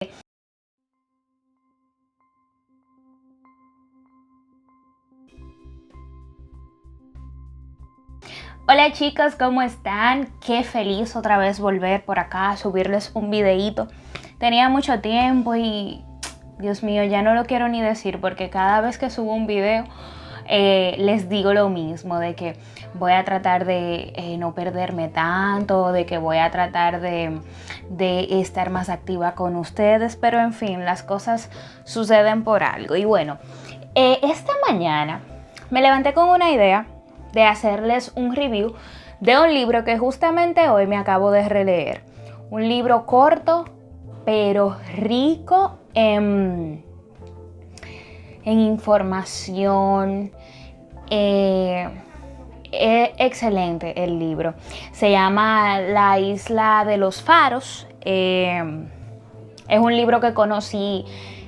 Hola chicos, ¿cómo están? Qué feliz otra vez volver por acá a subirles un videíto. Tenía mucho tiempo y Dios mío, ya no lo quiero ni decir porque cada vez que subo un video les digo lo mismo, de que voy a tratar de no perderme tanto, de que voy a tratar de estar más activa con ustedes, pero en fin, las cosas suceden por algo. Y bueno, esta mañana me levanté con una idea de hacerles un review de un libro que justamente hoy me acabo de releer. Un libro corto, pero rico en información. Excelente el libro. Se llama La Isla de los Faros. Es un libro que conocí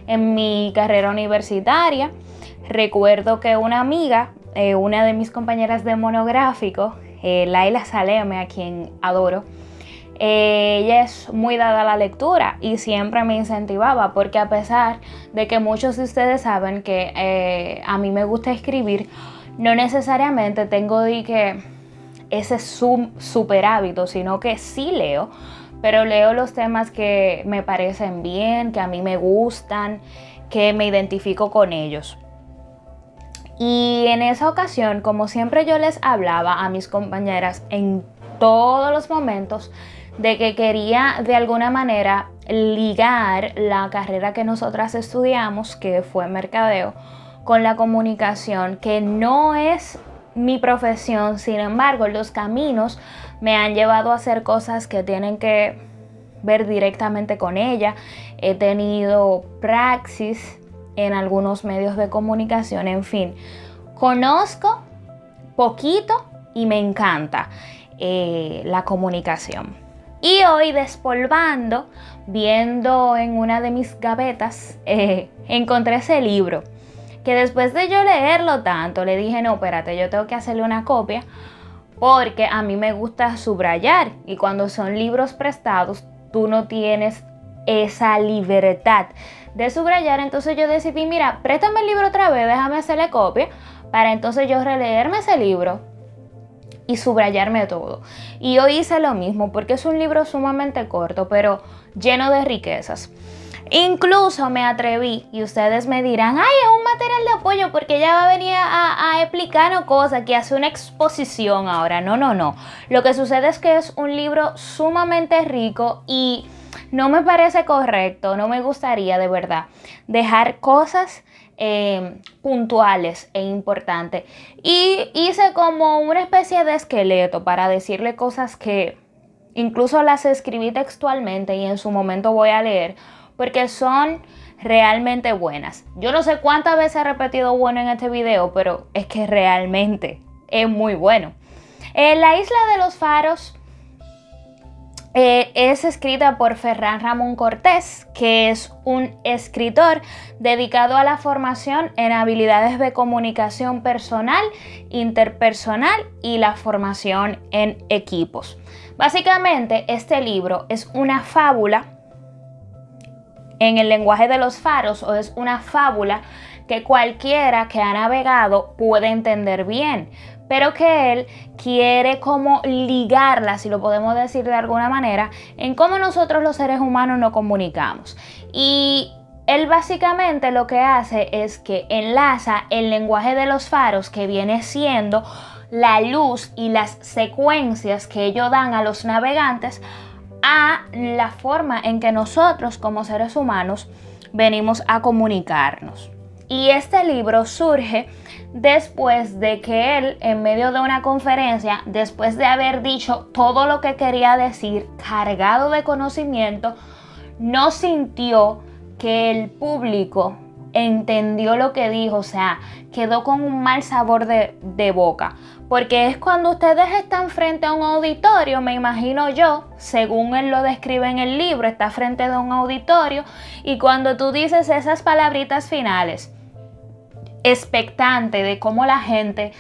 en mi carrera universitaria. Recuerdo que una amiga, una de mis compañeras de monográfico, Laila Saleme, a quien adoro, ella es muy dada a la lectura y siempre me incentivaba, porque a pesar de que muchos de ustedes saben que a mí me gusta escribir, no necesariamente tengo ese super hábito, sino que sí leo, pero leo los temas que me parecen bien, que a mí me gustan, que me identifico con ellos. Y en esa ocasión, como siempre yo les hablaba a mis compañeras en todos los momentos, de que quería de alguna manera ligar la carrera que nosotras estudiamos, que fue mercadeo, con la comunicación, que no es mi profesión. Sin embargo, los caminos me han llevado a hacer cosas que tienen que ver directamente con ella. He tenido praxis en algunos medios de comunicación, en fin, conozco poquito y me encanta la comunicación. Y hoy, despolvando, viendo en una de mis gavetas, encontré ese libro, que después de yo leerlo tanto, le dije, no, espérate, yo tengo que hacerle una copia, porque a mí me gusta subrayar, y cuando son libros prestados, tú no tienes esa libertad de subrayar. Entonces yo decidí, mira, préstame el libro otra vez, déjame hacerle copia, para entonces yo releerme ese libro y subrayarme todo. Y hoy hice lo mismo, porque es un libro sumamente corto, pero lleno de riquezas. Incluso me atreví, y ustedes me dirán, ay, es un material de apoyo porque ella va a venir a explicarnos cosas, que hace una exposición ahora. No. Lo que sucede es que es un libro sumamente rico y no me parece correcto, no me gustaría de verdad dejar cosas puntuales e importantes. Y hice como una especie de esqueleto para decirle cosas que incluso las escribí textualmente y en su momento voy a leer, porque son realmente buenas. Yo no sé cuántas veces he repetido bueno en este video, pero es que realmente es muy bueno. La Isla de los Faros es escrita por Ferran Ramón Cortés, que es un escritor dedicado a la formación en habilidades de comunicación personal, interpersonal y la formación en equipos. Básicamente, este libro es una fábula en el lenguaje de los faros, o es una fábula que cualquiera que ha navegado puede entender bien, pero que él quiere como ligarla, si lo podemos decir de alguna manera, en cómo nosotros los seres humanos nos comunicamos. Y él básicamente lo que hace es que enlaza el lenguaje de los faros, que viene siendo la luz y las secuencias que ellos dan a los navegantes, a la forma en que nosotros como seres humanos venimos a comunicarnos. Y este libro surge después de que él, en medio de una conferencia, después de haber dicho todo lo que quería decir, cargado de conocimiento, no sintió que el público entendió lo que dijo, o sea, quedó con un mal sabor de boca. Porque es cuando ustedes están frente a un auditorio, me imagino yo, según él lo describe en el libro, está frente a un auditorio, y cuando tú dices esas palabritas finales, expectante de cómo la gente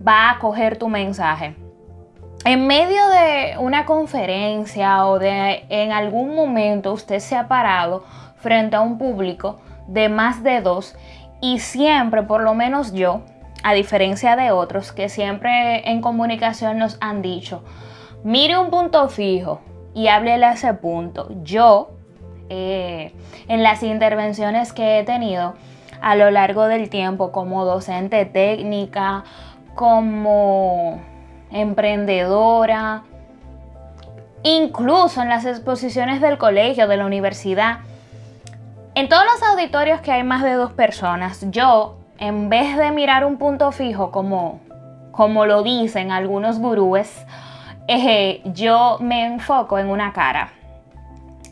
va a coger tu mensaje. En medio de una conferencia o de en algún momento usted se ha parado frente a un público de más de 2 y siempre, por lo menos yo, a diferencia de otros que siempre en comunicación nos han dicho, mire un punto fijo y háblele a ese punto. Yo, en las intervenciones que he tenido a lo largo del tiempo como docente técnica, como emprendedora, incluso en las exposiciones del colegio, de la universidad, en todos los auditorios que hay más de 2 personas, yo, en vez de mirar un punto fijo como lo dicen algunos gurúes, yo me enfoco en una cara.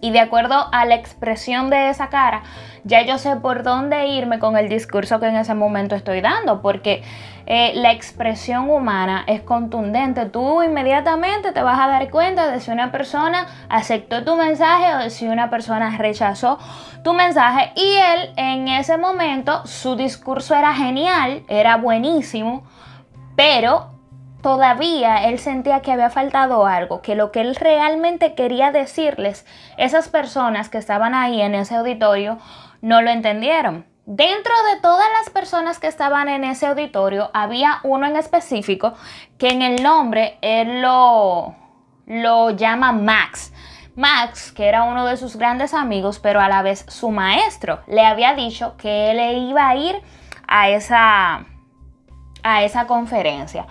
Y de acuerdo a la expresión de esa cara, ya yo sé por dónde irme con el discurso que en ese momento estoy dando, porque la expresión humana es contundente. Tú inmediatamente te vas a dar cuenta de si una persona aceptó tu mensaje o de si una persona rechazó tu mensaje. Y él en ese momento, su discurso era genial, era buenísimo, pero todavía él sentía que había faltado algo, que lo que él realmente quería decirles, esas personas que estaban ahí en ese auditorio no lo entendieron. Dentro de todas las personas que estaban en ese auditorio, había uno en específico que en el nombre él lo llama Max. Max, que era uno de sus grandes amigos, pero a la vez su maestro, le había dicho que él iba a ir a esa conferencia.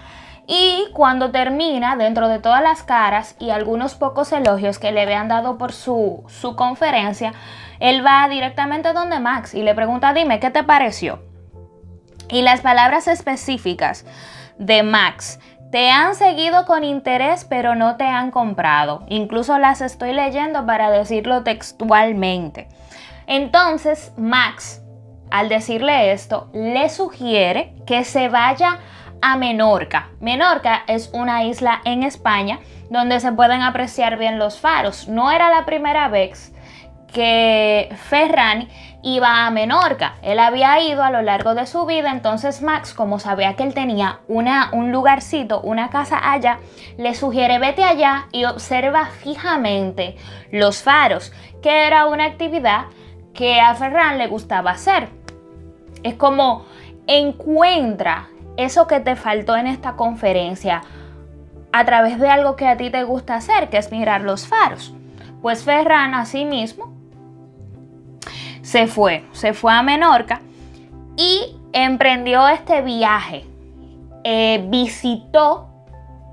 Y cuando termina, dentro de todas las caras y algunos pocos elogios que le habían dado por su conferencia, él va directamente donde Max y le pregunta, dime, ¿qué te pareció? Y las palabras específicas de Max, te han seguido con interés pero no te han comprado. Incluso las estoy leyendo para decirlo textualmente. Entonces Max, al decirle esto, le sugiere que se vaya a Menorca. Menorca es una isla en España donde se pueden apreciar bien los faros. No era la primera vez que Ferran iba a Menorca. Él había ido a lo largo de su vida, entonces Max, como sabía que él tenía un lugarcito, una casa allá, le sugiere vete allá y observa fijamente los faros, que era una actividad que a Ferran le gustaba hacer. Es como encuentra eso que te faltó en esta conferencia a través de algo que a ti te gusta hacer, que es mirar los faros. Pues Ferran asimismo se fue a Menorca y emprendió este viaje. Visitó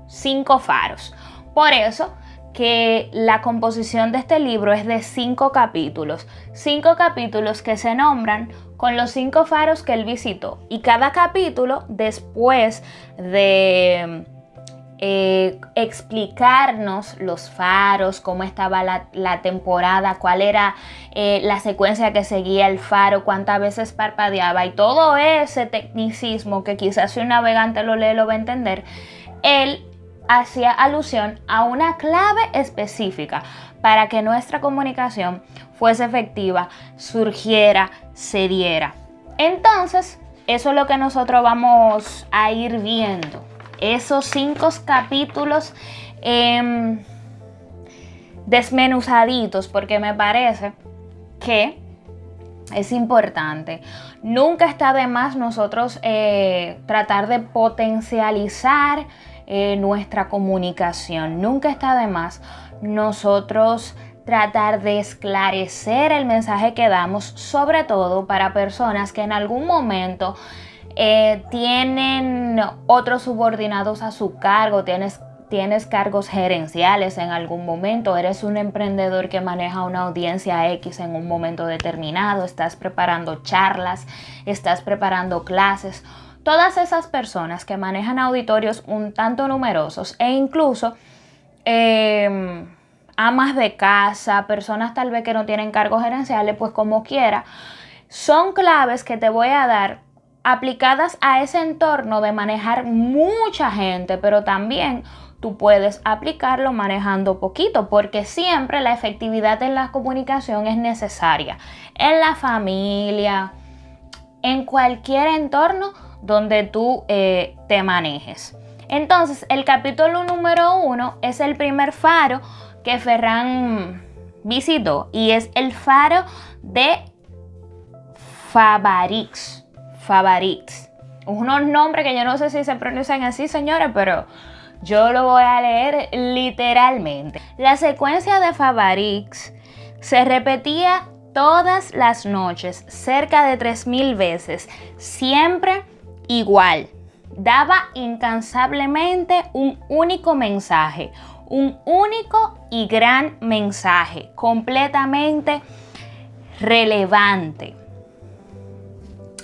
5 faros. Por eso que la composición de este libro es de 5 capítulos. 5 capítulos que se nombran con los 5 faros que él visitó. Y cada capítulo, después de explicarnos los faros, cómo estaba la temporada, cuál era la secuencia que seguía el faro, cuántas veces parpadeaba y todo ese tecnicismo que quizás si un navegante lo lee lo va a entender, él hacía alusión a una clave específica para que nuestra comunicación fuese efectiva, surgiera, se diera. Entonces, eso es lo que nosotros vamos a ir viendo. Esos 5 capítulos desmenuzaditos, porque me parece que es importante. Nunca está de más nosotros tratar de potencializar nuestra comunicación. Nunca está de más nosotros tratar de esclarecer el mensaje que damos, sobre todo para personas que en algún momento tienen otros subordinados a su cargo, tienes cargos gerenciales en algún momento, eres un emprendedor que maneja una audiencia X en un momento determinado, estás preparando charlas, estás preparando clases. Todas esas personas que manejan auditorios un tanto numerosos e incluso amas de casa, personas tal vez que no tienen cargos gerenciales, pues como quiera, son claves que te voy a dar aplicadas a ese entorno de manejar mucha gente, pero también tú puedes aplicarlo manejando poquito, porque siempre la efectividad en la comunicación es necesaria. En la familia, en cualquier entorno donde tú te manejes. Entonces, el capítulo número 1 es el primer faro que Ferran visitó y es el faro de Favarix. Unos nombres que yo no sé si se pronuncian así, señores, pero yo lo voy a leer literalmente. La secuencia de Favarix se repetía todas las noches, cerca de 3000 veces, siempre igual. Daba incansablemente un único mensaje, un único y gran mensaje, completamente relevante.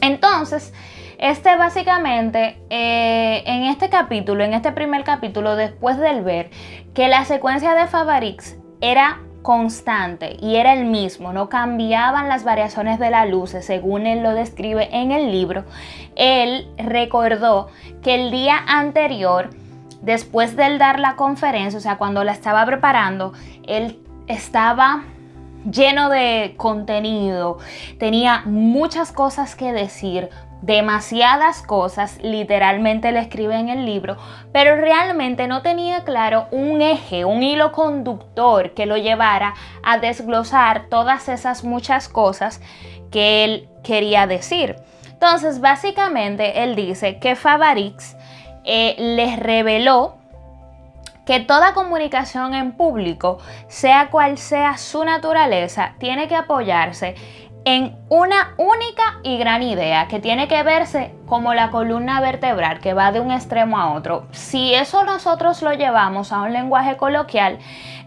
Entonces, básicamente, en este capítulo, en este primer capítulo, después del ver que la secuencia de Favarix era constante y era el mismo, no cambiaban las variaciones de las luces según él lo describe en el libro, él recordó que el día anterior, después de él dar la conferencia, o sea, cuando la estaba preparando, él estaba lleno de contenido, tenía muchas cosas que decir, demasiadas cosas, literalmente le escribe en el libro, pero realmente no tenía claro un eje, un hilo conductor que lo llevara a desglosar todas esas muchas cosas que él quería decir. Entonces, básicamente, él dice que Favarix les reveló que toda comunicación en público, sea cual sea su naturaleza, tiene que apoyarse en una única y gran idea que tiene que verse como la columna vertebral que va de un extremo a otro. Si eso nosotros lo llevamos a un lenguaje coloquial,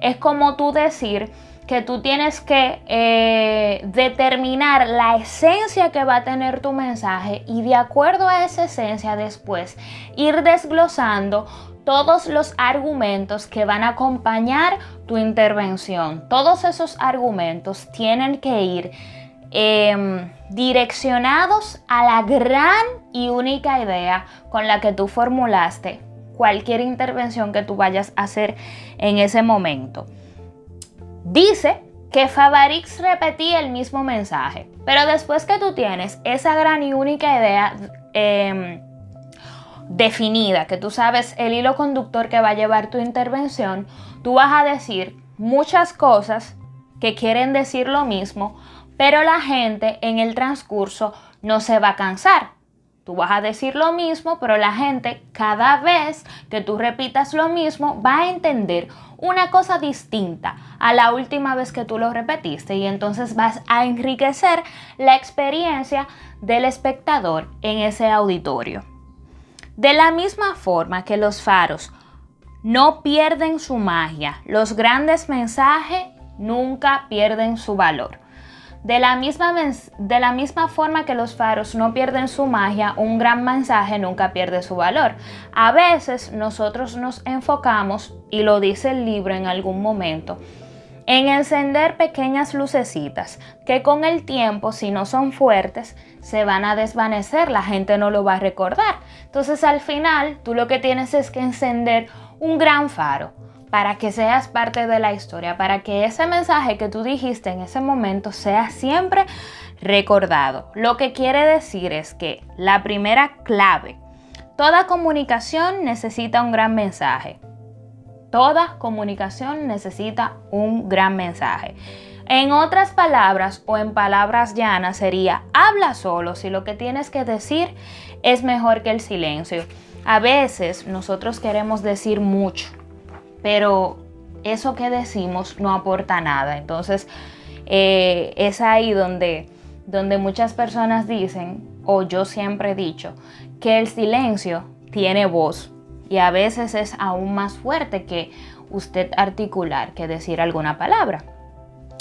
es como tú decir que tú tienes que determinar la esencia que va a tener tu mensaje y de acuerdo a esa esencia después ir desglosando todos los argumentos que van a acompañar tu intervención. Todos esos argumentos tienen que ir direccionados a la gran y única idea con la que tú formulaste cualquier intervención que tú vayas a hacer en ese momento. Dice que Favarix repetía el mismo mensaje, pero después que tú tienes esa gran y única idea definida, que tú sabes el hilo conductor que va a llevar tu intervención, tú vas a decir muchas cosas que quieren decir lo mismo, pero la gente en el transcurso no se va a cansar. Tú vas a decir lo mismo, pero la gente cada vez que tú repitas lo mismo va a entender una cosa distinta a la última vez que tú lo repetiste y entonces vas a enriquecer la experiencia del espectador en ese auditorio. De la misma forma que los faros no pierden su magia, los grandes mensajes nunca pierden su valor. De la misma forma que los faros no pierden su magia, un gran mensaje nunca pierde su valor. A veces nosotros nos enfocamos, y lo dice el libro en algún momento, en encender pequeñas lucecitas que con el tiempo, si no son fuertes, se van a desvanecer, la gente no lo va a recordar. Entonces al final tú lo que tienes es que encender un gran faro para que seas parte de la historia, para que ese mensaje que tú dijiste en ese momento sea siempre recordado. Lo que quiere decir es que la primera clave, toda comunicación necesita un gran mensaje. Toda comunicación necesita un gran mensaje. En otras palabras o en palabras llanas sería, habla solo si lo que tienes que decir es mejor que el silencio. A veces nosotros queremos decir mucho, pero eso que decimos no aporta nada. Entonces es ahí donde muchas personas dicen, o yo siempre he dicho, que el silencio tiene voz y a veces es aún más fuerte que usted articular, que decir alguna palabra.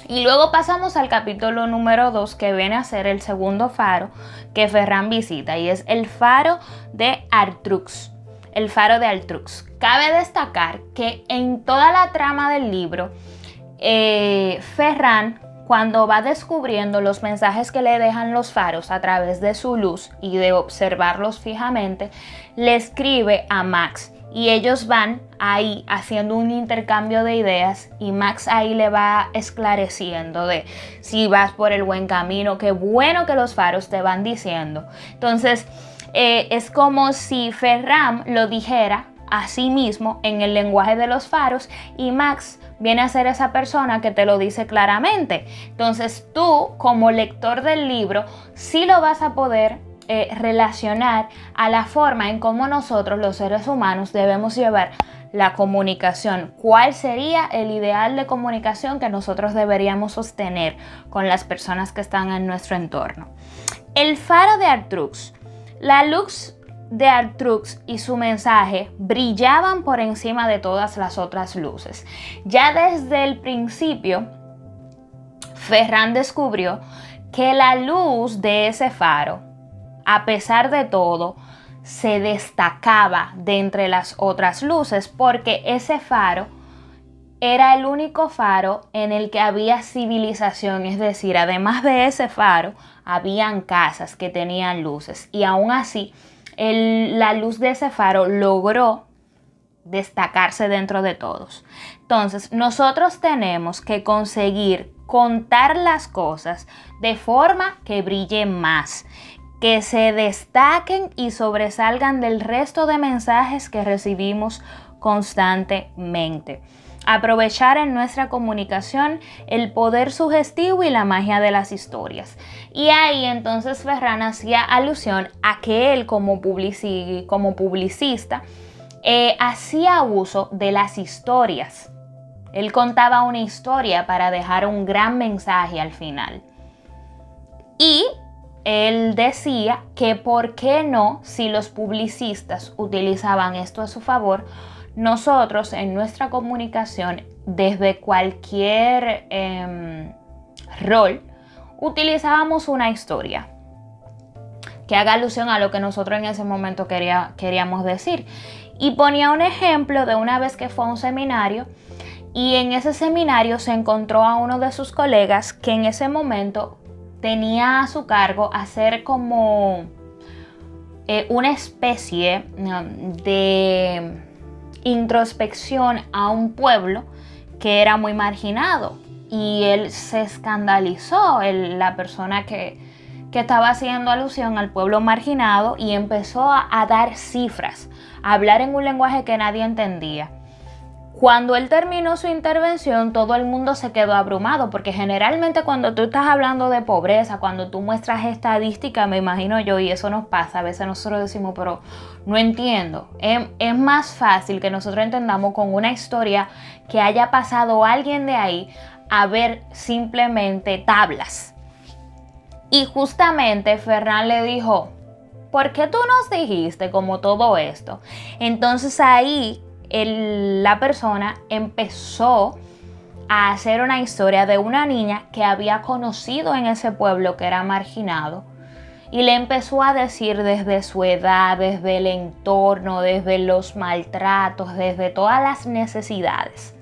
Y luego pasamos al capítulo número 2, que viene a ser el segundo faro que Ferran visita, y es el faro de Artrux. El faro de Artrux. Cabe destacar que en toda la trama del libro, Ferran, cuando va descubriendo los mensajes que le dejan los faros a través de su luz y de observarlos fijamente, le escribe a Max. Y ellos van ahí haciendo un intercambio de ideas y Max ahí le va esclareciendo de si vas por el buen camino, qué bueno que los faros te van diciendo. Entonces es como si Ferran lo dijera a sí mismo en el lenguaje de los faros, y Max viene a ser esa persona que te lo dice claramente. Entonces tú, como lector del libro, sí lo vas a poder relacionar a la forma en cómo nosotros los seres humanos debemos llevar la comunicación. ¿Cuál sería el ideal de comunicación que nosotros deberíamos sostener con las personas que están en nuestro entorno? El faro de Artrux. La luz de Artrux y su mensaje brillaban por encima de todas las otras luces. Ya desde el principio, Ferran descubrió que la luz de ese faro, a pesar de todo, se destacaba de entre las otras luces, porque ese faro era el único faro en el que había civilización. Es decir, además de ese faro, habían casas que tenían luces, y aún así la luz de ese faro logró destacarse dentro de todos. Entonces, nosotros tenemos que conseguir contar las cosas de forma que brillen más, que se destaquen y sobresalgan del resto de mensajes que recibimos constantemente. Aprovechar en nuestra comunicación el poder sugestivo y la magia de las historias. Y ahí entonces Ferran hacía alusión a que él como publicista hacía uso de las historias. Él contaba una historia para dejar un gran mensaje al final. Y él decía que por qué no, si los publicistas utilizaban esto a su favor, nosotros en nuestra comunicación, desde cualquier rol, utilizábamos una historia que haga alusión a lo que nosotros en ese momento queríamos decir. Y ponía un ejemplo de una vez que fue a un seminario, y en ese seminario se encontró a uno de sus colegas que en ese momento tenía a su cargo hacer como una especie de introspección a un pueblo que era muy marginado, y él se escandalizó, la persona que estaba haciendo alusión al pueblo marginado, y empezó a dar cifras, a hablar en un lenguaje que nadie entendía. Cuando él terminó su intervención, todo el mundo se quedó abrumado, porque generalmente cuando tú estás hablando de pobreza, cuando tú muestras estadísticas, me imagino yo, y eso nos pasa, a veces nosotros decimos, pero no entiendo. Es más fácil que nosotros entendamos con una historia que haya pasado alguien de ahí a ver simplemente tablas. Y justamente Ferran le dijo, ¿por qué tú nos dijiste como todo esto? Entonces ahí la persona empezó a hacer una historia de una niña que había conocido en ese pueblo que era marginado, y le empezó a decir desde su edad, desde el entorno, desde los maltratos, desde todas las necesidades.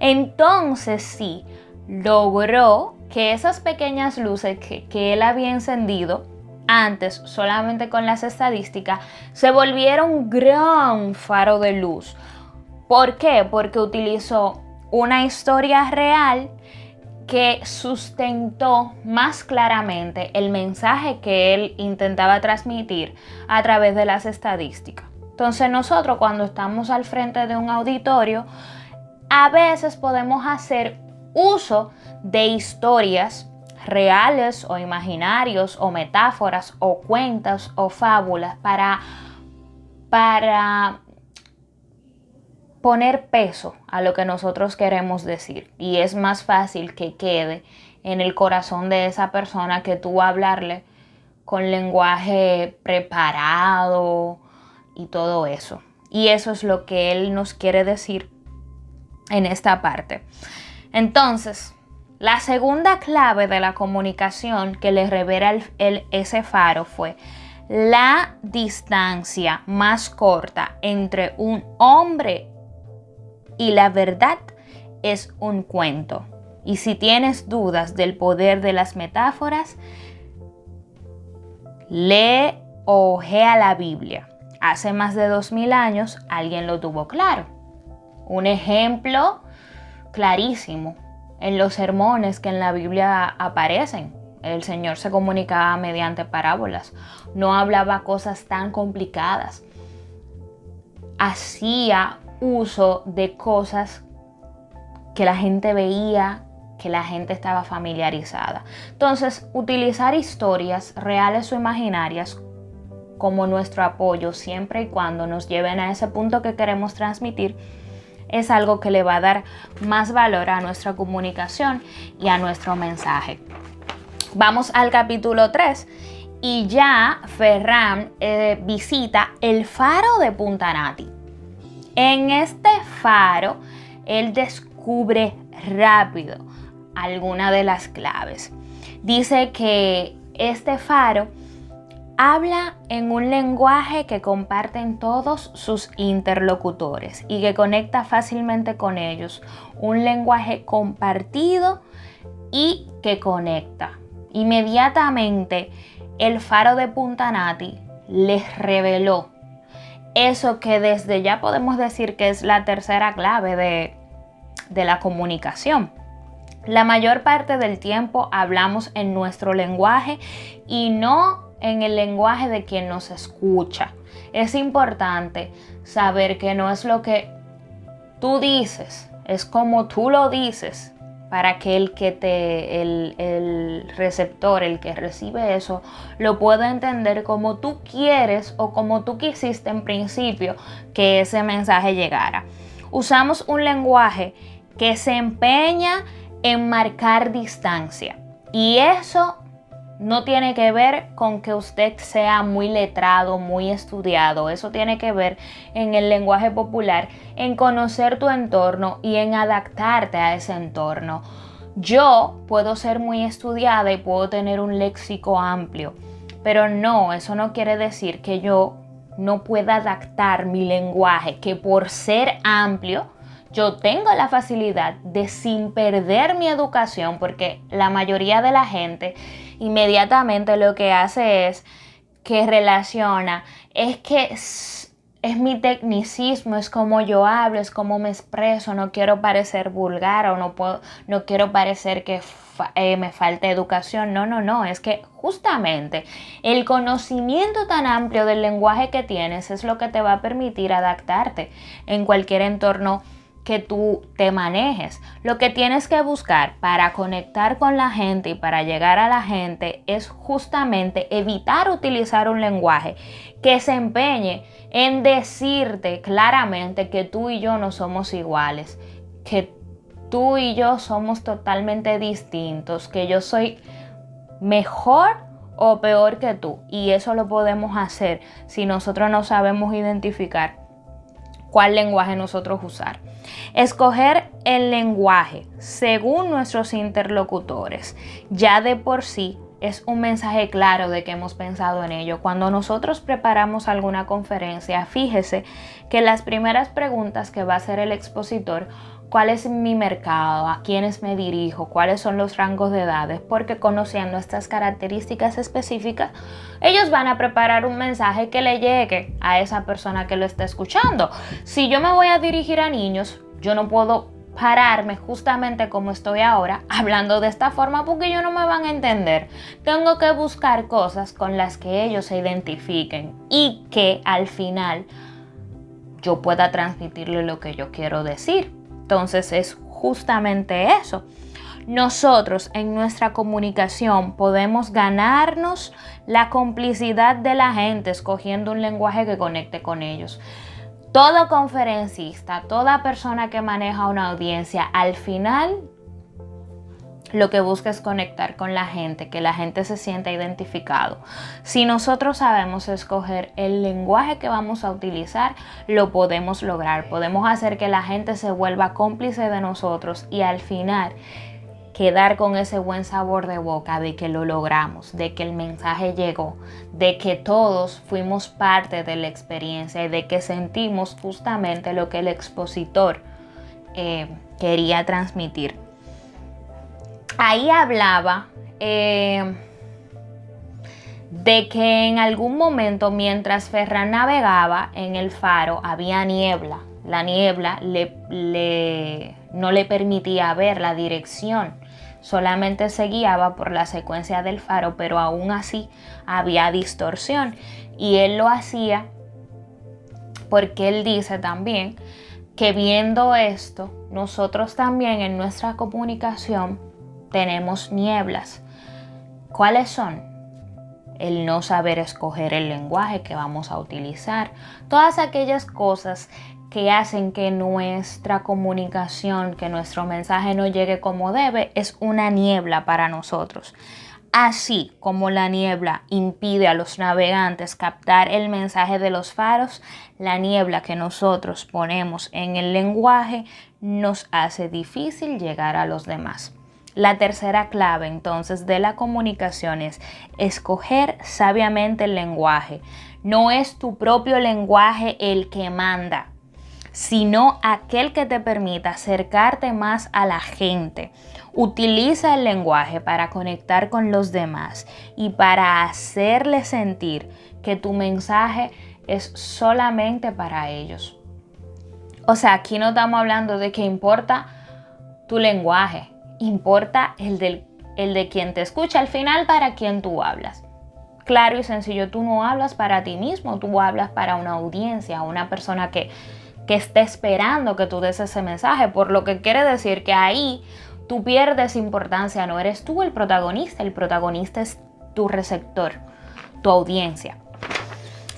Entonces sí, logró que esas pequeñas luces que él había encendido antes solamente con las estadísticas se volviera un gran faro de luz. ¿Por qué? Porque utilizó una historia real que sustentó más claramente el mensaje que él intentaba transmitir a través de las estadísticas. Entonces nosotros, cuando estamos al frente de un auditorio, a veces podemos hacer uso de historias reales o imaginarios o metáforas o cuentos o fábulas para poner peso a lo que nosotros queremos decir, y es más fácil que quede en el corazón de esa persona que tú hablarle con lenguaje preparado y todo eso. Y eso es lo que él nos quiere decir en esta parte. Entonces, la segunda clave de la comunicación que le revela ese faro fue: la distancia más corta entre un hombre y la verdad es un cuento. Y si tienes dudas del poder de las metáforas, lee o ojea la Biblia. Hace más de 2000 años alguien lo tuvo claro. Un ejemplo clarísimo en los sermones que en la Biblia aparecen. El Señor se comunicaba mediante parábolas, no hablaba cosas tan complicadas. hacía uso de cosas que la gente veía, que la gente estaba familiarizada. Entonces, utilizar historias reales o imaginarias como nuestro apoyo, siempre y cuando nos lleven a ese punto que queremos transmitir, es algo que le va a dar más valor a nuestra comunicación y a nuestro mensaje. Vamos al capítulo 3 y ya Ferran visita el faro de Punta Nati. En este faro, él descubre rápido alguna de las claves. Dice que este faro habla en un lenguaje que comparten todos sus interlocutores y que conecta fácilmente con ellos. Un lenguaje compartido y que conecta. Inmediatamente, el faro de Punta Nati les reveló eso que desde ya podemos decir que es la tercera clave de la comunicación. La mayor parte del tiempo hablamos en nuestro lenguaje y no en el lenguaje de quien nos escucha. Es importante saber que no es lo que tú dices, es como tú lo dices, para que el receptor, el que recibe eso, lo pueda entender como tú quieres o como tú quisiste en principio que ese mensaje llegara. Usamos un lenguaje que se empeña en marcar distancia, y eso no tiene que ver con que usted sea muy letrado, muy estudiado. Eso tiene que ver en el lenguaje popular, en conocer tu entorno y en adaptarte a ese entorno. Yo puedo ser muy estudiada y puedo tener un léxico amplio, pero no, eso no quiere decir que yo no pueda adaptar mi lenguaje, que por ser amplio yo tengo la facilidad de, sin perder mi educación, porque la mayoría de la gente inmediatamente lo que hace es que relaciona, es que es mi tecnicismo, es como yo hablo, es como me expreso, no quiero parecer vulgar o no quiero parecer que me falta educación. No, es que justamente el conocimiento tan amplio del lenguaje que tienes es lo que te va a permitir adaptarte en cualquier entorno que tú te manejes. Lo que tienes que buscar para conectar con la gente y para llegar a la gente es justamente evitar utilizar un lenguaje que se empeñe en decirte claramente que tú y yo no somos iguales, que tú y yo somos totalmente distintos, que yo soy mejor o peor que tú. Y eso lo podemos hacer si nosotros no sabemos identificar cuál lenguaje nosotros usar. Escoger el lenguaje según nuestros interlocutores ya de por sí es un mensaje claro de que hemos pensado en ello. Cuando nosotros preparamos alguna conferencia, fíjese que las primeras preguntas que va a hacer el expositor: ¿cuál es mi mercado? ¿A quiénes me dirijo? ¿Cuáles son los rangos de edades? Porque conociendo estas características específicas, ellos van a preparar un mensaje que le llegue a esa persona que lo está escuchando. Si yo me voy a dirigir a niños, yo no puedo pararme justamente como estoy ahora hablando de esta forma porque ellos no me van a entender. Tengo que buscar cosas con las que ellos se identifiquen y que al final yo pueda transmitirle lo que yo quiero decir. Entonces es justamente eso. Nosotros en nuestra comunicación podemos ganarnos la complicidad de la gente escogiendo un lenguaje que conecte con ellos. Todo conferencista, toda persona que maneja una audiencia, al final lo que busca es conectar con la gente, que la gente se sienta identificado. Si nosotros sabemos escoger el lenguaje que vamos a utilizar, lo podemos lograr. Podemos hacer que la gente se vuelva cómplice de nosotros y al final quedar con ese buen sabor de boca de que lo logramos, de que el mensaje llegó, de que todos fuimos parte de la experiencia y de que sentimos justamente lo que el expositor quería transmitir. Ahí hablaba de que en algún momento mientras Ferran navegaba en el faro había niebla. La niebla no le permitía ver la dirección, solamente se guiaba por la secuencia del faro, pero aún así había distorsión y él lo hacía porque él dice también que viendo esto, nosotros también en nuestra comunicación tenemos nieblas. ¿Cuáles son? El no saber escoger el lenguaje que vamos a utilizar. Todas aquellas cosas que hacen que nuestra comunicación, que nuestro mensaje no llegue como debe, es una niebla para nosotros. Así como la niebla impide a los navegantes captar el mensaje de los faros, la niebla que nosotros ponemos en el lenguaje nos hace difícil llegar a los demás. La tercera clave entonces de la comunicación es escoger sabiamente el lenguaje. No es tu propio lenguaje el que manda, sino aquel que te permita acercarte más a la gente. Utiliza el lenguaje para conectar con los demás y para hacerles sentir que tu mensaje es solamente para ellos. O sea, aquí no estamos hablando de que importa tu lenguaje, importa el de quien te escucha, al final para quien tú hablas. Claro y sencillo, tú no hablas para ti mismo, tú hablas para una audiencia, una persona que esté esperando que tú des ese mensaje, por lo que quiere decir que ahí tú pierdes importancia, no eres tú el protagonista es tu receptor, tu audiencia.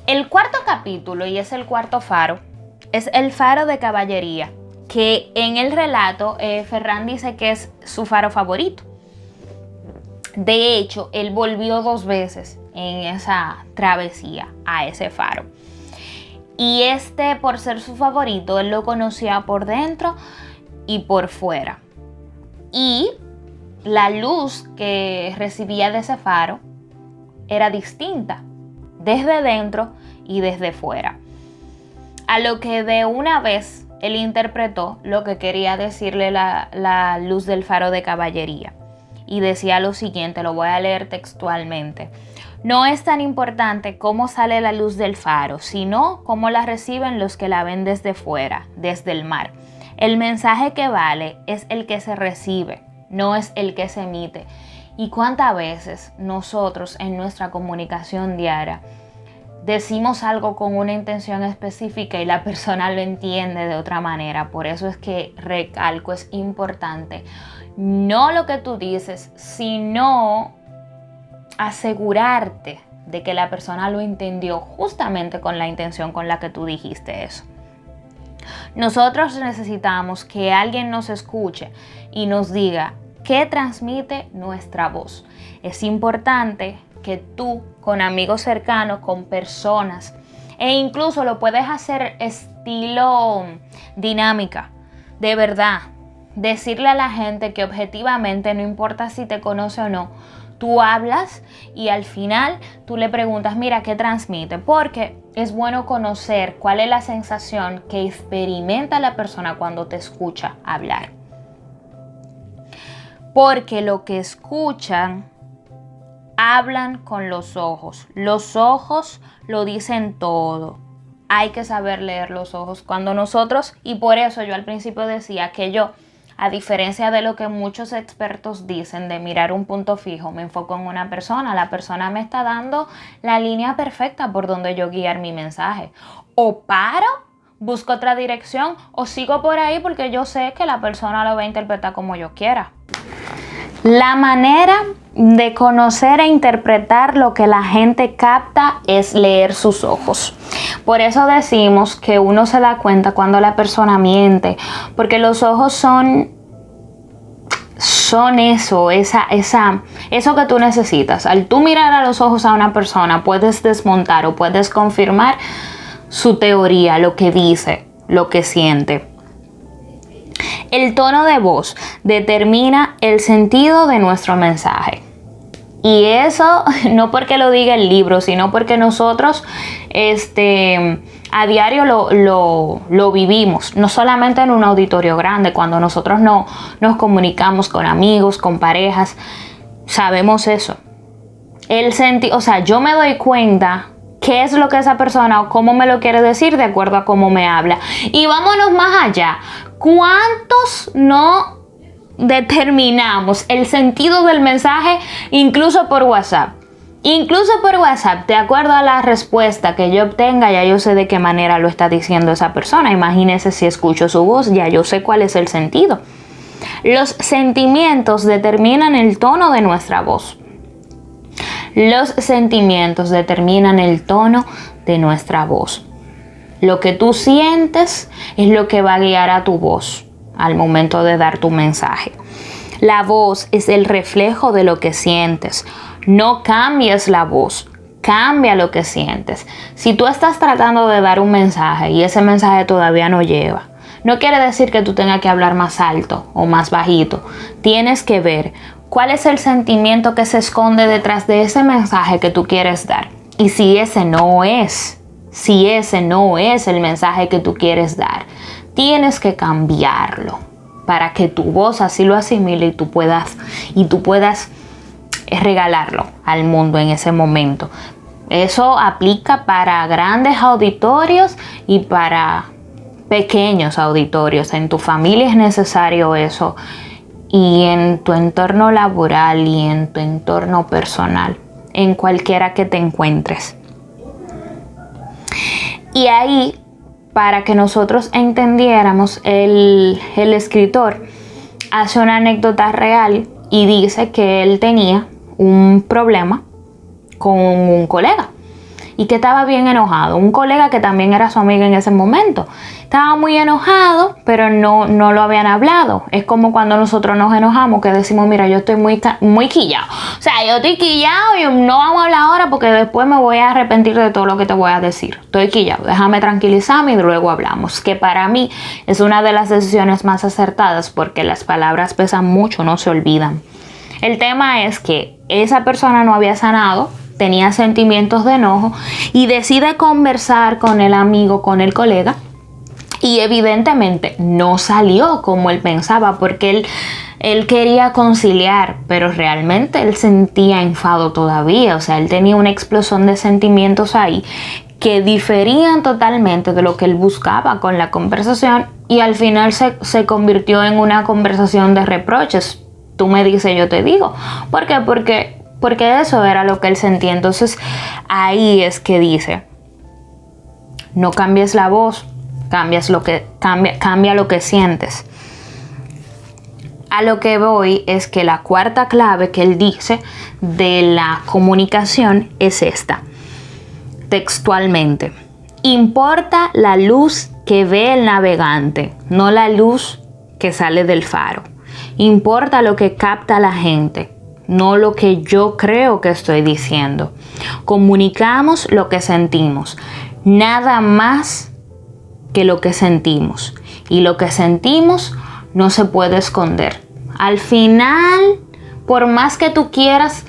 El cuarto capítulo, y es el cuarto faro, es el faro de caballería, que en el relato Ferran dice que es su faro favorito. De hecho, él volvió 2 veces en esa travesía a ese faro. Y por ser su favorito, él lo conocía por dentro y por fuera. Y la luz que recibía de ese faro era distinta, desde dentro y desde fuera. A lo que de una vez él interpretó lo que quería decirle la luz del faro de caballería. Y decía lo siguiente, lo voy a leer textualmente. No es tan importante cómo sale la luz del faro, sino cómo la reciben los que la ven desde fuera, desde el mar. El mensaje que vale es el que se recibe, no es el que se emite. ¿Y cuántas veces nosotros en nuestra comunicación diaria decimos algo con una intención específica y la persona lo entiende de otra manera? Por eso es que recalco, es importante no lo que tú dices, sino asegurarte de que la persona lo entendió justamente con la intención con la que tú dijiste eso. Nosotros necesitamos que alguien nos escuche y nos diga qué transmite nuestra voz. Es importante que tú, con amigos cercanos, con personas, e incluso lo puedes hacer estilo dinámica, de verdad, decirle a la gente que objetivamente, no importa si te conoce o no, tú hablas y al final tú le preguntas, mira, ¿qué transmite? Porque es bueno conocer cuál es la sensación que experimenta la persona cuando te escucha hablar. Porque lo que escuchan, hablan con los ojos. Los ojos lo dicen todo. Hay que saber leer los ojos. Cuando nosotros, y por eso yo al principio decía que yo, a diferencia de lo que muchos expertos dicen de mirar un punto fijo, me enfoco en una persona. La persona me está dando la línea perfecta por donde yo guiar mi mensaje. O paro, busco otra dirección, o sigo por ahí porque yo sé que la persona lo va a interpretar como yo quiera. La manera de conocer e interpretar lo que la gente capta es leer sus ojos. Por eso decimos que uno se da cuenta cuando la persona miente, porque los ojos son eso que tú necesitas. Al tú mirar a los ojos a una persona, puedes desmontar o puedes confirmar su teoría, lo que dice, lo que siente. El tono de voz determina el sentido de nuestro mensaje. Y eso no porque lo diga el libro, sino porque nosotros a diario lo vivimos. No solamente en un auditorio grande, cuando nosotros nos comunicamos con amigos, con parejas, sabemos eso. Yo me doy cuenta qué es lo que esa persona o cómo me lo quiere decir de acuerdo a cómo me habla. Y vámonos más allá. ¿Cuántos no determinamos el sentido del mensaje incluso por WhatsApp? Incluso por WhatsApp, de acuerdo a la respuesta que yo obtenga, ya yo sé de qué manera lo está diciendo esa persona. Imagínese si escucho su voz, ya yo sé cuál es el sentido. Los sentimientos determinan el tono de nuestra voz. Los sentimientos determinan el tono de nuestra voz. Lo que tú sientes es lo que va a guiar a tu voz al momento de dar tu mensaje. La voz es el reflejo de lo que sientes. No cambies la voz, cambia lo que sientes. Si tú estás tratando de dar un mensaje y ese mensaje todavía no lleva, no quiere decir que tú tengas que hablar más alto o más bajito. Tienes que ver cuál es el sentimiento que se esconde detrás de ese mensaje que tú quieres dar. Y si ese no es el mensaje que tú quieres dar, tienes que cambiarlo para que tu voz así lo asimile y tú puedas regalarlo al mundo en ese momento. Eso aplica para grandes auditorios y para pequeños auditorios. En tu familia es necesario eso, y en tu entorno laboral y en tu entorno personal, en cualquiera que te encuentres. Y ahí, para que nosotros entendiéramos, el escritor hace una anécdota real y dice que él tenía un problema con un colega y que estaba bien enojado. Un colega que también era su amiga en ese momento. Estaba muy enojado, pero no lo habían hablado. Es como cuando nosotros nos enojamos, que decimos, mira, yo estoy muy quillado. O sea, yo estoy quillado y no vamos a hablar ahora porque después me voy a arrepentir de todo lo que te voy a decir. Estoy quillado, déjame tranquilizarme y luego hablamos. Que para mí es una de las decisiones más acertadas porque las palabras pesan mucho, no se olvidan. El tema es que esa persona no había sanado, tenía sentimientos de enojo y decide conversar con el amigo, con el colega, y evidentemente no salió como él pensaba porque él quería conciliar, pero realmente él sentía enfado todavía. O sea, él tenía una explosión de sentimientos ahí que diferían totalmente de lo que él buscaba con la conversación, y al final se convirtió en una conversación de reproches. Tú me dices, yo te digo. ¿Por qué? Porque eso era lo que él sentía. Entonces ahí es que dice, no cambies la voz, cambia lo que sientes. A lo que voy es que la cuarta clave que él dice de la comunicación es esta, textualmente: importa la luz que ve el navegante, no la luz que sale del faro. Importa lo que capta la gente, no lo que yo creo que estoy diciendo. Comunicamos lo que sentimos, nada más que lo que sentimos. Y lo que sentimos no se puede esconder. Al final, por más que tú quieras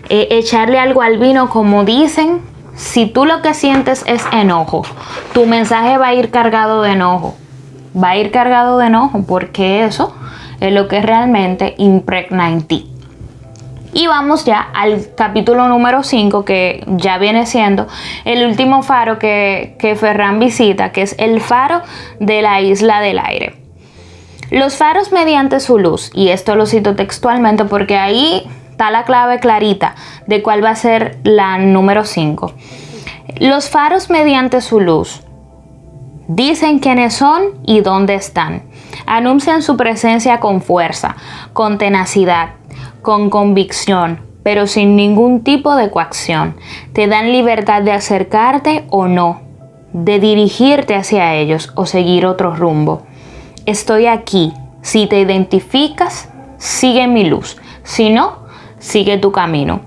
echarle algo al vino, como dicen, si tú lo que sientes es enojo, tu mensaje va a ir cargado de enojo. Va a ir cargado de enojo porque eso es lo que realmente impregna en ti. Y vamos ya al capítulo número 5, que ya viene siendo el último faro que Ferran visita, que es el faro de la Isla del Aire. Los faros mediante su luz, y esto lo cito textualmente porque ahí está la clave clarita de cuál va a ser la número 5. Los faros mediante su luz dicen quiénes son y dónde están. Anuncian su presencia con fuerza, con tenacidad, con convicción, pero sin ningún tipo de coacción. Te dan libertad de acercarte o no, de dirigirte hacia ellos o seguir otro rumbo. Estoy aquí. Si te identificas, sigue mi luz. Si no, sigue tu camino.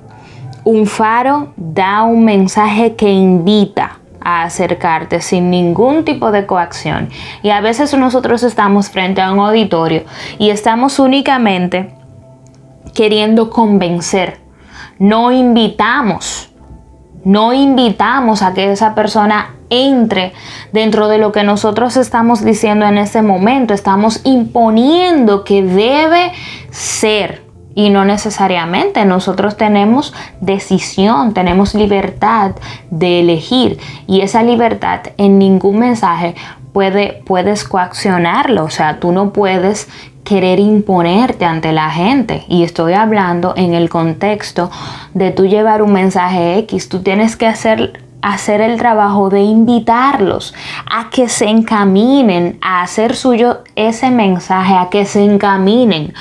Un faro da un mensaje que invita a acercarte sin ningún tipo de coacción. Y a veces nosotros estamos frente a un auditorio y estamos únicamente queriendo convencer. No invitamos a que esa persona entre dentro de lo que nosotros estamos diciendo en ese momento. Estamos imponiendo que debe ser, y no necesariamente. Nosotros tenemos decisión, tenemos libertad de elegir, y esa libertad en ningún mensaje puedes coaccionarlo. O sea, tú no puedes querer imponerte ante la gente. Y estoy hablando en el contexto de tú llevar un mensaje X. Tú tienes que hacer el trabajo de invitarlos a que se encaminen a hacer suyo ese mensaje, a que se encaminen.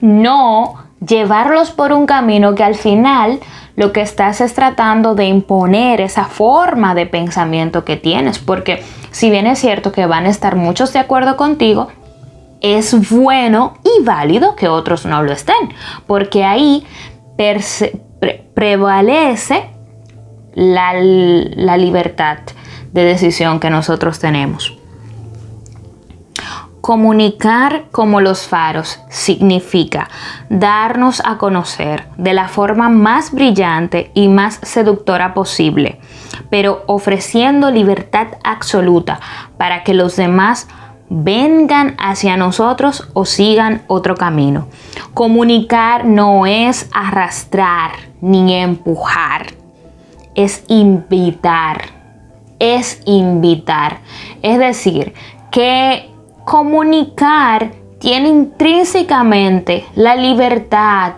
No llevarlos por un camino que al final lo que estás es tratando de imponer esa forma de pensamiento que tienes. Porque si bien es cierto que van a estar muchos de acuerdo contigo, es bueno y válido que otros no lo estén, porque ahí prevalece la libertad de decisión que nosotros tenemos. Comunicar como los faros significa darnos a conocer de la forma más brillante y más seductora posible, pero ofreciendo libertad absoluta para que los demás vengan hacia nosotros o sigan otro camino. Comunicar no es arrastrar ni empujar, es invitar. Es decir, que comunicar tiene intrínsecamente la libertad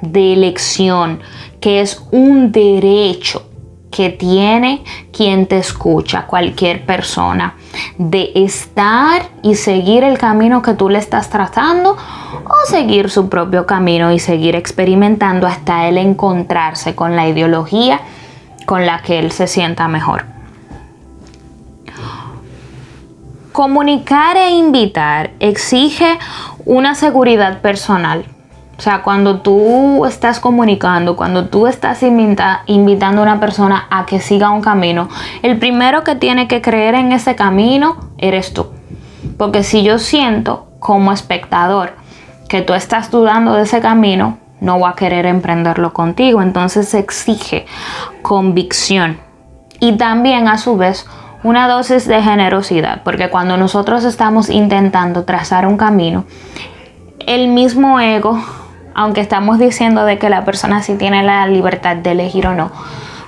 de elección, que es un derecho que tiene quien te escucha, cualquier persona, de estar y seguir el camino que tú le estás trazando o seguir su propio camino y seguir experimentando hasta él encontrarse con la ideología con la que él se sienta mejor. Comunicar e invitar exige una seguridad personal. O sea, cuando tú estás comunicando, cuando tú estás invitando a una persona a que siga un camino, el primero que tiene que creer en ese camino eres tú. Porque si yo siento como espectador que tú estás dudando de ese camino, no voy a querer emprenderlo contigo. Entonces se exige convicción y también a su vez una dosis de generosidad, porque cuando nosotros estamos intentando trazar un camino, el mismo ego, aunque estamos diciendo de que la persona sí tiene la libertad de elegir o no,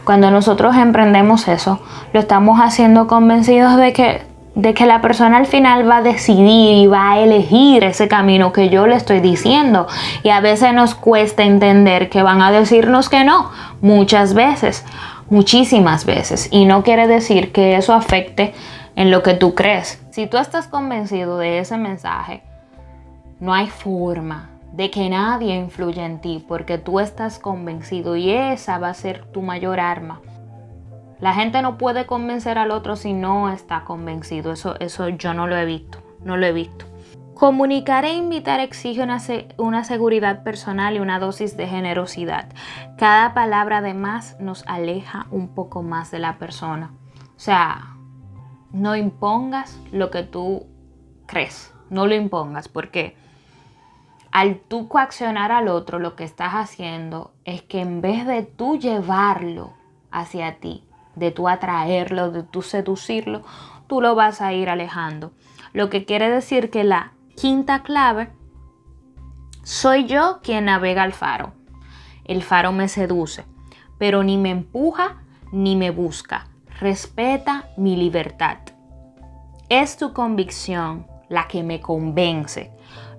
cuando nosotros emprendemos eso, lo estamos haciendo convencidos de que la persona al final va a decidir y va a elegir ese camino que yo le estoy diciendo. Y a veces nos cuesta entender que van a decirnos que no, muchas veces, muchísimas veces. Y no quiere decir que eso afecte en lo que tú crees. Si tú estás convencido de ese mensaje, no hay forma de que nadie influya en ti, porque tú estás convencido y esa va a ser tu mayor arma. La gente no puede convencer al otro si no está convencido. Eso yo no lo he visto. Comunicar e invitar exige una seguridad personal y una dosis de generosidad. Cada palabra además nos aleja un poco más de la persona. O sea, no impongas lo que tú crees. No lo impongas, porque al tú coaccionar al otro, lo que estás haciendo es que en vez de tú llevarlo hacia ti, de tú atraerlo, de tú seducirlo, tú lo vas a ir alejando. Lo que quiere decir que la quinta clave, soy yo quien navega el faro. El faro me seduce, pero ni me empuja ni me busca. Respeta mi libertad. Es tu convicción la que me convence,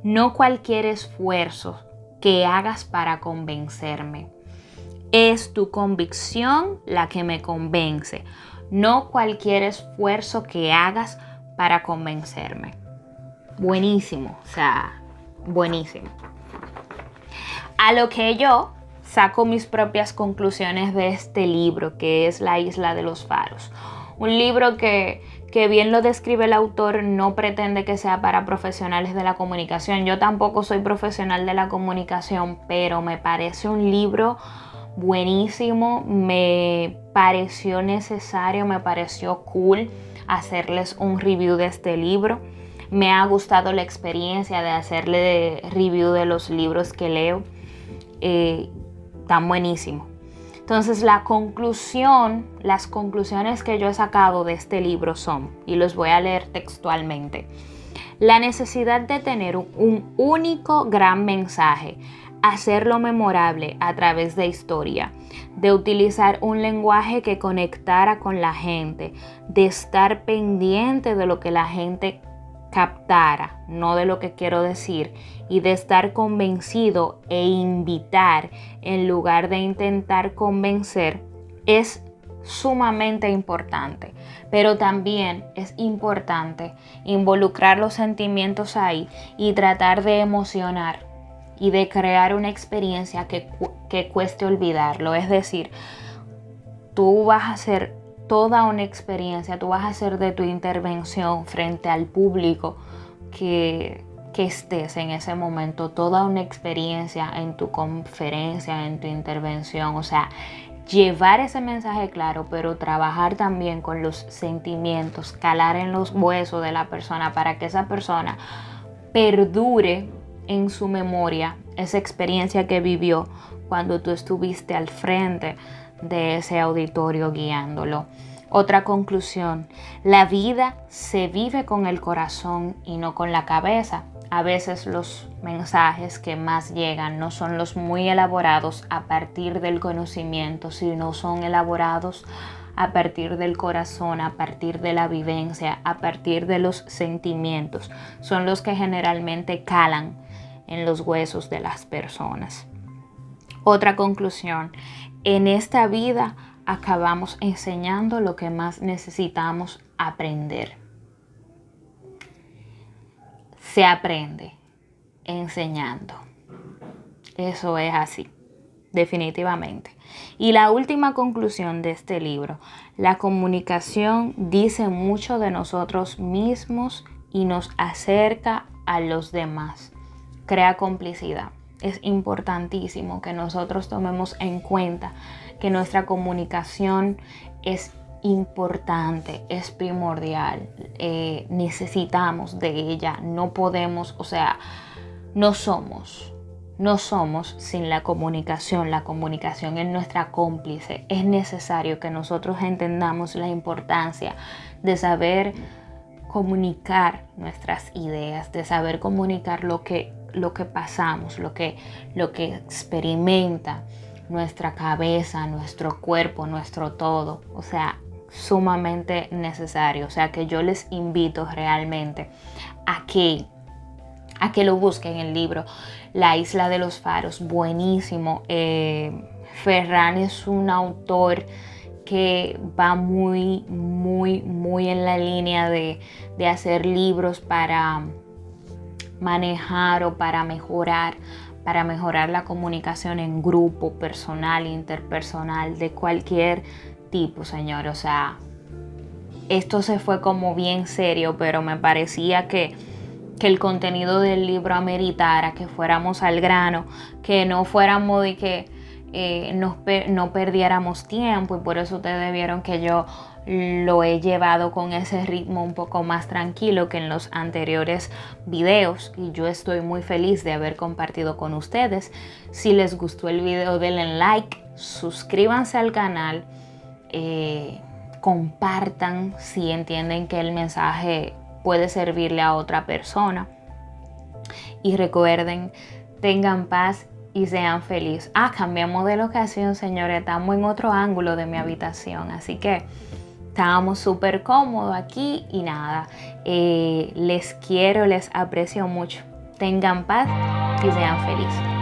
no cualquier esfuerzo que hagas para convencerme. Es tu convicción la que me convence, no cualquier esfuerzo que hagas para convencerme. Buenísimo, o sea, buenísimo. A lo que yo saco mis propias conclusiones de este libro, que es La Isla de los Faros. Un libro que bien lo describe el autor, no pretende que sea para profesionales de la comunicación. Yo tampoco soy profesional de la comunicación, pero me parece un libro buenísimo, me pareció necesario, me pareció cool hacerles un review de este libro. Me ha gustado la experiencia de hacerle review de los libros que leo, tan buenísimo. Entonces las conclusiones que yo he sacado de este libro son, y los voy a leer textualmente: la necesidad de tener un único gran mensaje, hacerlo memorable a través de historia, de utilizar un lenguaje que conectara con la gente, de estar pendiente de lo que la gente captara, no de lo que quiero decir, y de estar convencido e invitar en lugar de intentar convencer, es sumamente importante. Pero también es importante involucrar los sentimientos ahí y tratar de emocionar y de crear una experiencia que cueste olvidarlo. Es decir, tú vas a hacer toda una experiencia, tú vas a hacer de tu intervención frente al público que estés en ese momento, toda una experiencia en tu conferencia, en tu intervención. O sea, llevar ese mensaje claro, pero trabajar también con los sentimientos, calar en los huesos de la persona para que esa persona perdure en su memoria esa experiencia que vivió cuando tú estuviste al frente de ese auditorio guiándolo. Otra conclusión: la vida se vive con el corazón y no con la cabeza. A veces los mensajes que más llegan no son los muy elaborados a partir del conocimiento, sino son elaborados a partir del corazón, a partir de la vivencia, a partir de los sentimientos. Son los que generalmente calan en los huesos de las personas. Otra conclusión: en esta vida acabamos enseñando lo que más necesitamos aprender. Se aprende enseñando. Eso es así, definitivamente. Y la última conclusión de este libro: la comunicación dice mucho de nosotros mismos y nos acerca a los demás. Crea complicidad. Es importantísimo que nosotros tomemos en cuenta que nuestra comunicación es importante, es primordial, necesitamos de ella, no podemos, o sea, no somos sin la comunicación es nuestra cómplice. Es necesario que nosotros entendamos la importancia de saber comunicar nuestras ideas, de saber comunicar lo que pasamos, lo que experimenta nuestra cabeza, nuestro cuerpo, nuestro todo. O sea, sumamente necesario. O sea, que yo les invito realmente a que lo busquen el libro La Isla de los Faros. Buenísimo. Ferran es un autor que va muy en la línea de hacer libros para manejar o para mejorar la comunicación en grupo, personal, interpersonal, de cualquier tipo, señor. O sea, esto se fue como bien serio, pero me parecía que el contenido del libro ameritara que fuéramos al grano, que no fuéramos de que no perdiéramos tiempo, y por eso ustedes vieron que yo lo he llevado con ese ritmo un poco más tranquilo que en los anteriores videos, y yo estoy muy feliz de haber compartido con ustedes. Si les gustó el video, denle like, suscríbanse al canal, compartan si entienden que el mensaje puede servirle a otra persona, y recuerden, tengan paz y sean felices. Cambiamos de locación, señores, estamos en otro ángulo de mi habitación, así que estábamos súper cómodos aquí y nada, les quiero, les aprecio mucho. Tengan paz y sean felices.